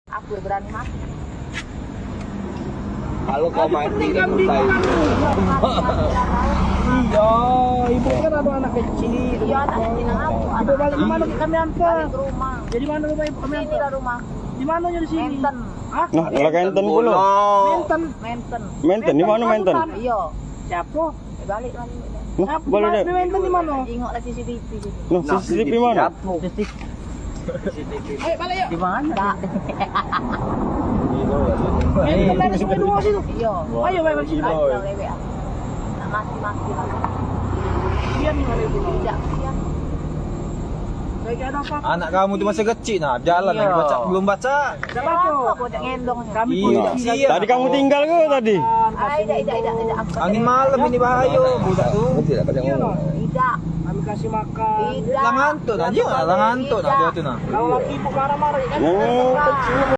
Aku berani mati. Kalau kau mati kan Iya, Iya, ibu kan ada anak kecil. iya anak kecil aku. Ibu balik ke mana kami Balik antar? ke rumah. Jadi mana rumah ibu kami Ini antar? lah rumah. Di mana di sini? Menten. Hah? Nah, kalau Kenten pula. Menten. Menten. Menten di mana Menten? Iya. Siapa? Balik lagi. Nah, boleh deh. Menten di mana? Tengok lah CCTV. Nah, CCTV mana? Ayo balik yuk. Di mana? Tak. Menten ada semua dua situ. Iya. Ayo balik sini. Ayo lewe. Nak mati-mati lagi. Biar nih mana ibu. Tidak, siap. Lagi ada apa? Anak kamu itu masih kecil, nah jalan Iya. lagi baca belum baca. Ada apa? Aku udah ngendong. Kami Iya, pun siap. Tadi kamu tinggal ke tadi? Tidak. Angin malam ini bahaya, budak tuh. Iya loh. Tidak. Kami kasih makan. Tidak. Lang ngantuk aja, lang ngantuk nah dia tuh nah. Kalau lagi ibu marah-marah ya kan? Oh,